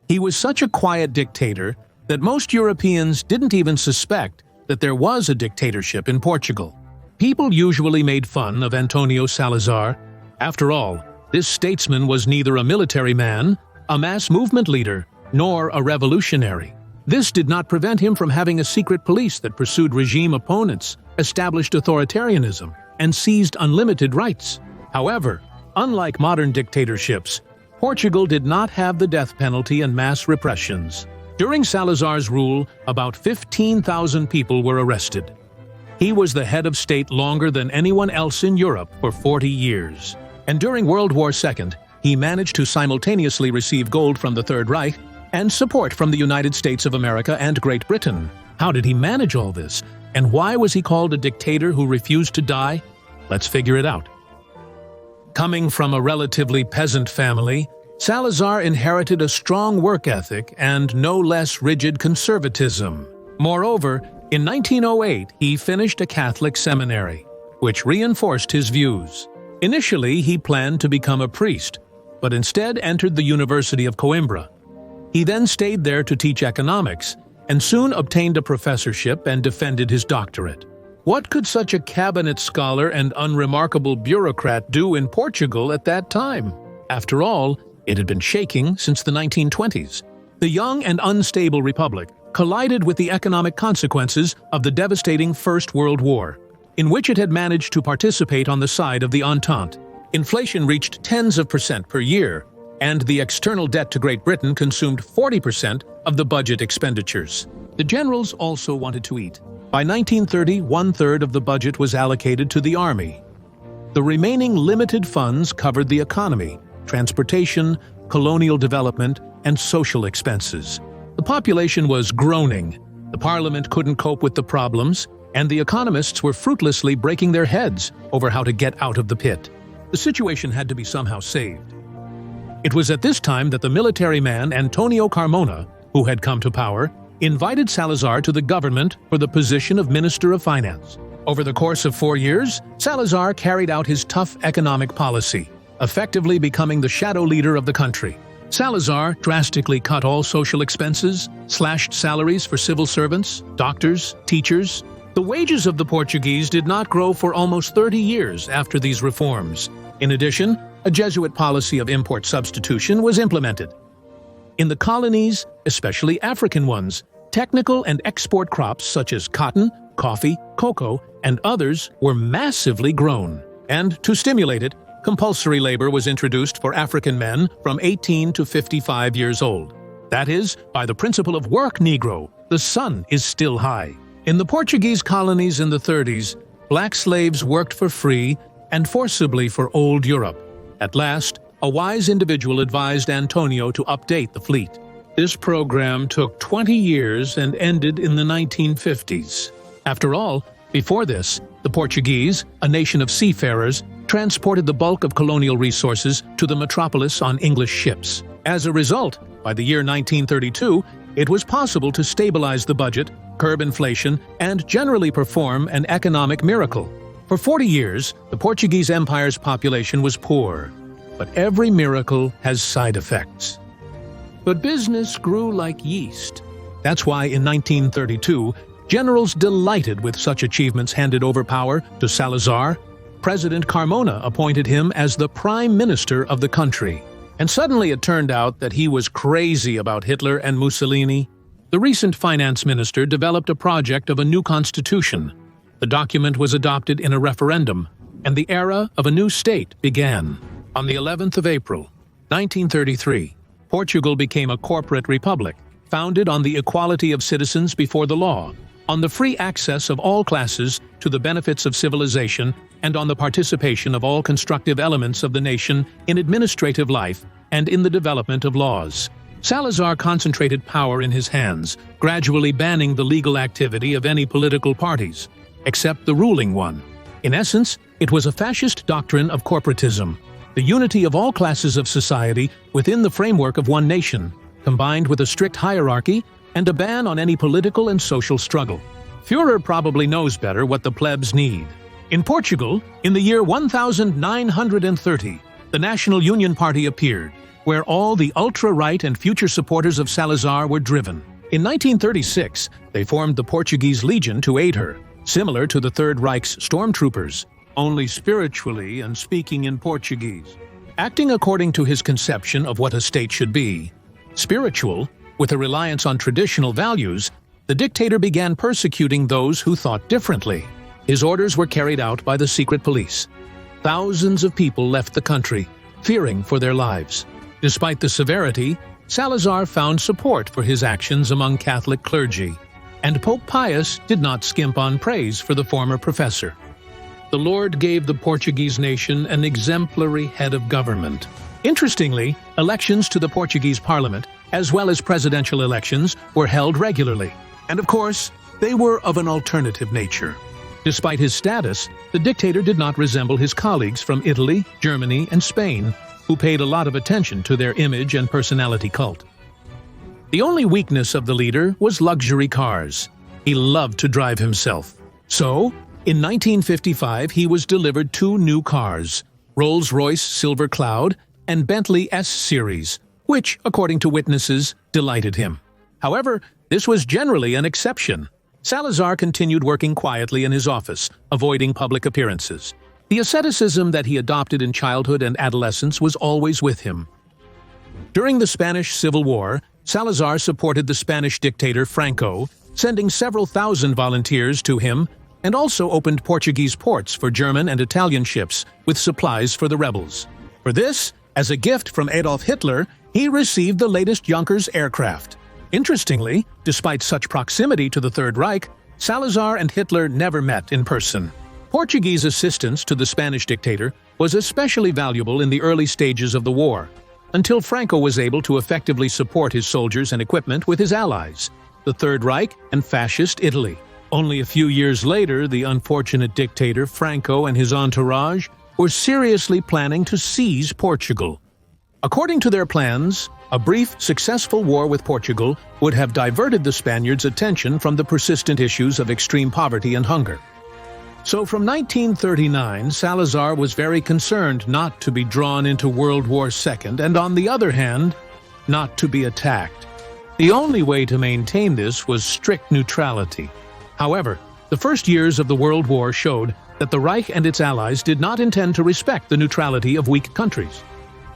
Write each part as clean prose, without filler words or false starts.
He was such a quiet dictator that most Europeans didn't even suspect that there was a dictatorship in Portugal. People usually made fun of Antonio Salazar. After all, this statesman was neither a military man, a mass movement leader, nor a revolutionary. This did not prevent him from having a secret police that pursued regime opponents, established authoritarianism, and seized unlimited rights. However, unlike modern dictatorships, Portugal did not have the death penalty and mass repressions. During Salazar's rule, about 15,000 people were arrested. He was the head of state longer than anyone else in Europe for 40 years. And during World War II, he managed to simultaneously receive gold from the Third Reich and support from the United States of America and Great Britain. How did he manage all this? And why was he called a dictator who refused to die? Let's figure it out. Coming from a relatively peasant family, Salazar inherited a strong work ethic and no less rigid conservatism. Moreover, in 1908, he finished a Catholic seminary, which reinforced his views. Initially, he planned to become a priest, but instead entered the University of Coimbra. He then stayed there to teach economics, and soon obtained a professorship and defended his doctorate. What could such a cabinet scholar and unremarkable bureaucrat do in Portugal at that time? After all, it had been shaking since the 1920s. The young and unstable republic collided with the economic consequences of the devastating First World War, in which it had managed to participate on the side of the Entente. Inflation reached tens of percent per year, and the external debt to Great Britain consumed 40% of the budget expenditures. The generals also wanted to eat. By 1930, one-third of the budget was allocated to the army. The remaining limited funds covered the economy, transportation, colonial development, and social expenses. The population was groaning, the parliament couldn't cope with the problems, and the economists were fruitlessly breaking their heads over how to get out of the pit. The situation had to be somehow saved. It was at this time that the military man Antonio Carmona, who had come to power, invited Salazar to the government for the position of Minister of Finance. Over the course of 4 years, Salazar carried out his tough economic policy, effectively becoming the shadow leader of the country. Salazar drastically cut all social expenses, slashed salaries for civil servants, doctors, teachers. The wages of the Portuguese did not grow for almost 30 years after these reforms. In addition, a Jesuit policy of import substitution was implemented. In the colonies, especially African ones, technical and export crops such as cotton, coffee, cocoa, and others were massively grown. And to stimulate it, compulsory labor was introduced for African men from 18 to 55 years old. That is, by the principle of work, Negro, the sun is still high. In the Portuguese colonies in the 30s, black slaves worked for free and forcibly for old Europe. At last, a wise individual advised Antonio to update the fleet. This program took 20 years and ended in the 1950s. After all, before this, the Portuguese, a nation of seafarers, transported the bulk of colonial resources to the metropolis on English ships. As a result, by the year 1932, it was possible to stabilize the budget, curb inflation, and generally perform an economic miracle. For 40 years, the Portuguese Empire's population was poor, but every miracle has side effects. But business grew like yeast. That's why in 1932, generals delighted with such achievements handed over power to Salazar. President Carmona appointed him as the prime minister of the country. And suddenly it turned out that he was crazy about Hitler and Mussolini. The recent finance minister developed a project of a new constitution. The document was adopted in a referendum, and the era of a new state began. On the 11th of April, 1933, Portugal became a corporate republic, founded on the equality of citizens before the law, on the free access of all classes to the benefits of civilization, and on the participation of all constructive elements of the nation in administrative life and in the development of laws. Salazar concentrated power in his hands, gradually banning the legal activity of any political parties, except the ruling one. In essence, it was a fascist doctrine of corporatism, the unity of all classes of society within the framework of one nation, combined with a strict hierarchy and a ban on any political and social struggle. Führer probably knows better what the plebs need. In Portugal, in the year 1930, the National Union Party appeared. where all the ultra-right and future supporters of Salazar were driven. In 1936, they formed the Portuguese Legion to aid her, similar to the Third Reich's stormtroopers, only spiritually and speaking in Portuguese. Acting according to his conception of what a state should be, spiritual, with a reliance on traditional values, the dictator began persecuting those who thought differently. His orders were carried out by the secret police. Thousands of people left the country, fearing for their lives. Despite the severity, Salazar found support for his actions among Catholic clergy, and Pope Pius did not skimp on praise for the former professor. The Lord gave the Portuguese nation an exemplary head of government. Interestingly, elections to the Portuguese parliament, as well as presidential elections, were held regularly. And of course, they were of an alternative nature. Despite his status, the dictator did not resemble his colleagues from Italy, Germany, and Spain, who paid a lot of attention to their image and personality cult. The only weakness of the leader was luxury cars. He loved to drive himself. So, in 1955, he was delivered 2 new cars, Rolls-Royce Silver Cloud and Bentley S-Series, which, according to witnesses, delighted him. However, this was generally an exception. Salazar continued working quietly in his office, avoiding public appearances. The asceticism that he adopted in childhood and adolescence was always with him. During the Spanish Civil War, Salazar supported the Spanish dictator Franco, sending several thousand volunteers to him, and also opened Portuguese ports for German and Italian ships with supplies for the rebels. For this, as a gift from Adolf Hitler, he received the latest Junkers aircraft. Interestingly, despite such proximity to the Third Reich, Salazar and Hitler never met in person. Portuguese assistance to the Spanish dictator was especially valuable in the early stages of the war, until Franco was able to effectively support his soldiers and equipment with his allies, the Third Reich and Fascist Italy. Only a few years later, the unfortunate dictator Franco and his entourage were seriously planning to seize Portugal. According to their plans, a brief, successful war with Portugal would have diverted the Spaniards' attention from the persistent issues of extreme poverty and hunger. So from 1939, Salazar was very concerned not to be drawn into World War II and, on the other hand, not to be attacked. The only way to maintain this was strict neutrality. However, the first years of the World War showed that the Reich and its allies did not intend to respect the neutrality of weak countries.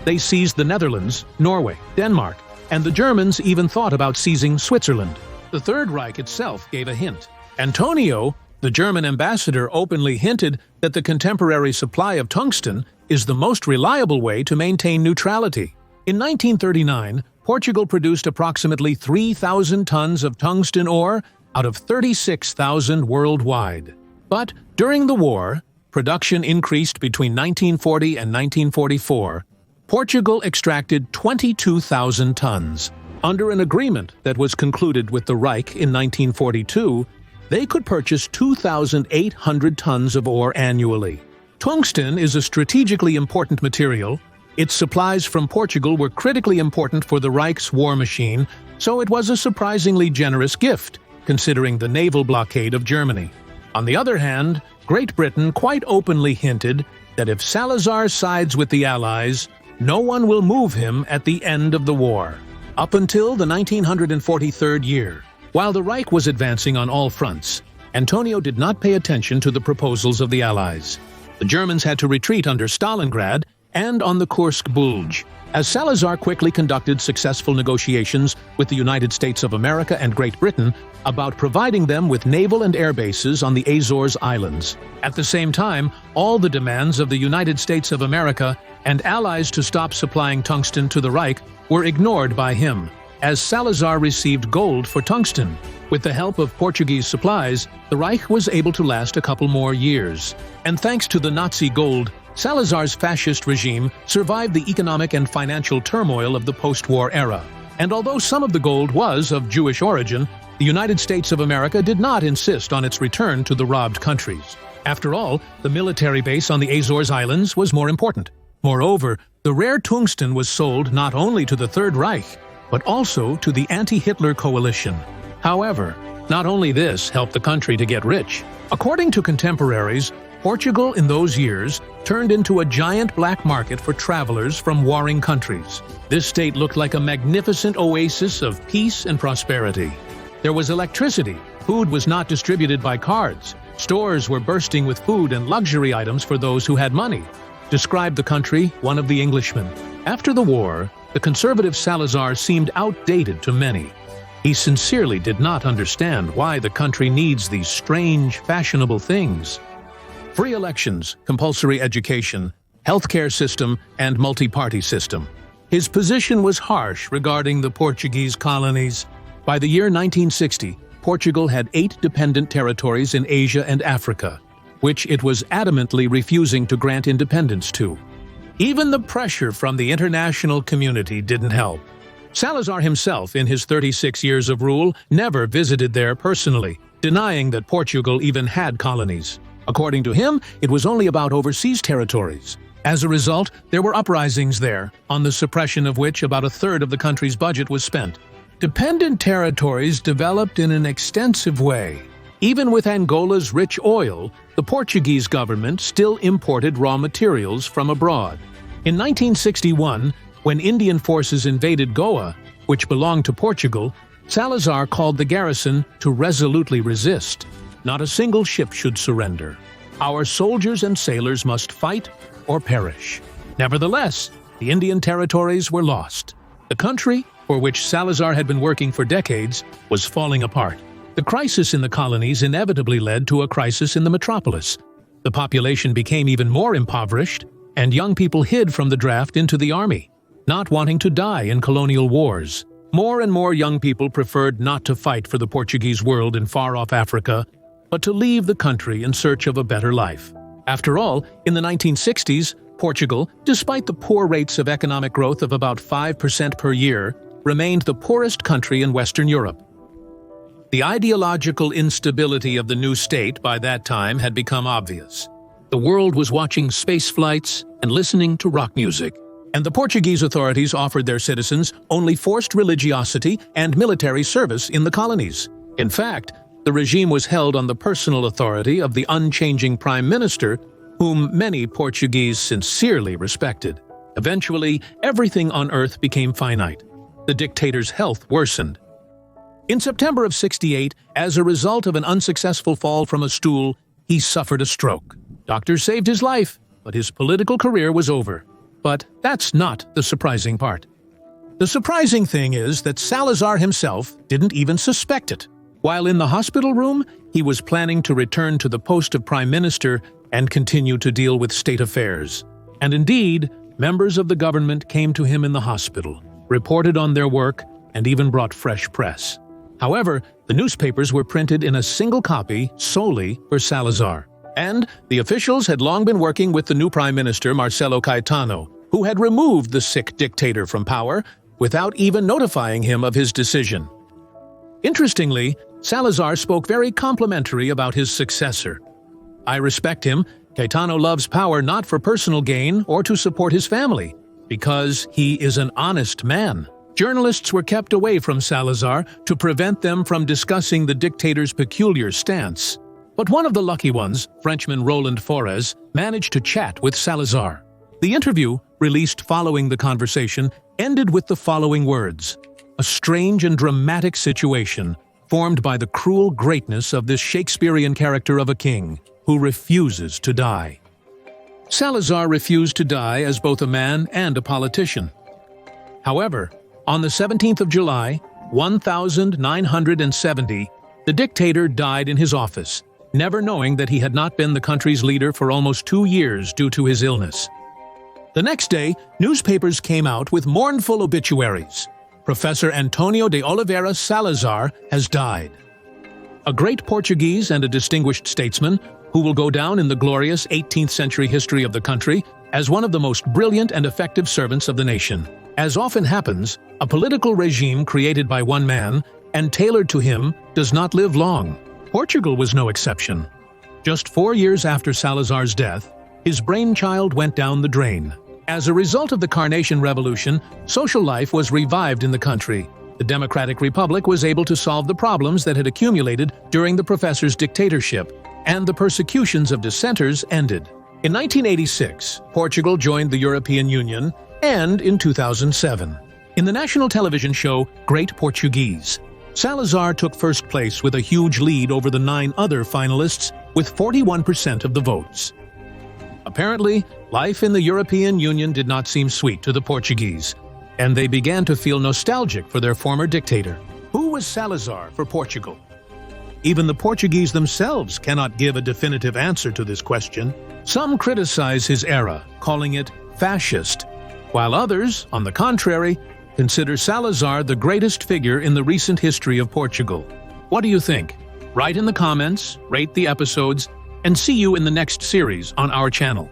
They seized the Netherlands, Norway, Denmark, and the Germans even thought about seizing Switzerland. The Third Reich itself gave a hint. Antonio, the German ambassador, openly hinted that the contemporary supply of tungsten is the most reliable way to maintain neutrality. In 1939, Portugal produced approximately 3,000 tons of tungsten ore out of 36,000 worldwide. But during the war, production increased between 1940 and 1944. Portugal extracted 22,000 tons. Under an agreement that was concluded with the Reich in 1942, they could purchase 2,800 tons of ore annually. Tungsten is a strategically important material. Its supplies from Portugal were critically important for the Reich's war machine, so it was a surprisingly generous gift, considering the naval blockade of Germany. On the other hand, Great Britain quite openly hinted that if Salazar sides with the Allies, no one will move him at the end of the war. Up until the 1943 year, while the Reich was advancing on all fronts, Antonio did not pay attention to the proposals of the Allies. The Germans had to retreat under Stalingrad and on the Kursk Bulge, as Salazar quickly conducted successful negotiations with the United States of America and Great Britain about providing them with naval and air bases on the Azores Islands. At the same time, all the demands of the United States of America and allies to stop supplying tungsten to the Reich were ignored by him, as Salazar received gold for tungsten. With the help of Portuguese supplies, the Reich was able to last a couple more years. And thanks to the Nazi gold, Salazar's fascist regime survived the economic and financial turmoil of the post-war era. And although some of the gold was of Jewish origin, the United States of America did not insist on its return to the robbed countries. After all, the military base on the Azores Islands was more important. Moreover, the rare tungsten was sold not only to the Third Reich, but also to the anti-Hitler coalition. However, not only this helped the country to get rich. According to contemporaries, Portugal in those years turned into a giant black market for travelers from warring countries. This state looked like a magnificent oasis of peace and prosperity. There was electricity, food was not distributed by cards, stores were bursting with food and luxury items for those who had money. Described the country one of the Englishmen. After the war, the conservative Salazar seemed outdated to many. He sincerely did not understand why the country needs these strange, fashionable things. Free elections, compulsory education, healthcare system, and multi-party system. His position was harsh regarding the Portuguese colonies. By the year 1960, Portugal had 8 dependent territories in Asia and Africa, which it was adamantly refusing to grant independence to. Even the pressure from the international community didn't help. Salazar himself, in his 36 years of rule, never visited there personally, denying that Portugal even had colonies. According to him, it was only about overseas territories. As a result, there were uprisings there, on the suppression of which about a third of the country's budget was spent. Dependent territories developed in an extensive way. Even with Angola's rich oil, the Portuguese government still imported raw materials from abroad. In 1961, when Indian forces invaded Goa, which belonged to Portugal, Salazar called the garrison to resolutely resist. Not a single ship should surrender. Our soldiers and sailors must fight or perish. Nevertheless, the Indian territories were lost. The country, for which Salazar had been working for decades, was falling apart. The crisis in the colonies inevitably led to a crisis in the metropolis. The population became even more impoverished, and young people hid from the draft into the army, not wanting to die in colonial wars. More and more young people preferred not to fight for the Portuguese world in far-off Africa, but to leave the country in search of a better life. After all, in the 1960s, Portugal, despite the poor rates of economic growth of about 5% per year, remained the poorest country in Western Europe. The ideological instability of the new state by that time had become obvious. The world was watching space flights and listening to rock music, and the Portuguese authorities offered their citizens only forced religiosity and military service in the colonies. In fact, the regime was held on the personal authority of the unchanging prime minister, whom many Portuguese sincerely respected. Eventually, everything on earth became finite. The dictator's health worsened. In September of '68, as a result of an unsuccessful fall from a stool, he suffered a stroke. Doctors saved his life, but his political career was over. But that's not the surprising part. The surprising thing is that Salazar himself didn't even suspect it. While in the hospital room, he was planning to return to the post of prime minister and continue to deal with state affairs. And indeed, members of the government came to him in the hospital, reported on their work, and even brought fresh press. However, the newspapers were printed in a single copy solely for Salazar. And the officials had long been working with the new prime minister, Marcelo Caetano, who had removed the sick dictator from power without even notifying him of his decision. Interestingly, Salazar spoke very complimentary about his successor. "I respect him. Caetano loves power not for personal gain or to support his family, because he is an honest man." Journalists were kept away from Salazar to prevent them from discussing the dictator's peculiar stance. But one of the lucky ones, Frenchman Roland Flores, managed to chat with Salazar. The interview, released following the conversation, ended with the following words: "A strange and dramatic situation formed by the cruel greatness of this Shakespearean character of a king who refuses to die." Salazar refused to die as both a man and a politician. However, on the 17th of July, 1970, the dictator died in his office, never knowing that he had not been the country's leader for almost 2 years due to his illness. The next day, newspapers came out with mournful obituaries. Professor Antonio de Oliveira Salazar has died. A great Portuguese and a distinguished statesman who will go down in the glorious 18th century history of the country as one of the most brilliant and effective servants of the nation. As often happens, a political regime created by one man and tailored to him does not live long. Portugal was no exception. Just 4 years after Salazar's death, his brainchild went down the drain. As a result of the Carnation Revolution, social life was revived in the country. The Democratic Republic was able to solve the problems that had accumulated during the professor's dictatorship. and the persecutions of dissenters ended. In 1986, Portugal joined the European Union, and in 2007. In the national television show Great Portuguese, Salazar took first place with a huge lead over the 9 other finalists with 41% of the votes. Apparently, life in the European Union did not seem sweet to the Portuguese, and they began to feel nostalgic for their former dictator. Who was Salazar for Portugal? Even the Portuguese themselves cannot give a definitive answer to this question. Some criticize his era, calling it fascist, while others, on the contrary, consider Salazar the greatest figure in the recent history of Portugal. What do you think? Write in the comments, rate the episodes, and see you in the next series on our channel.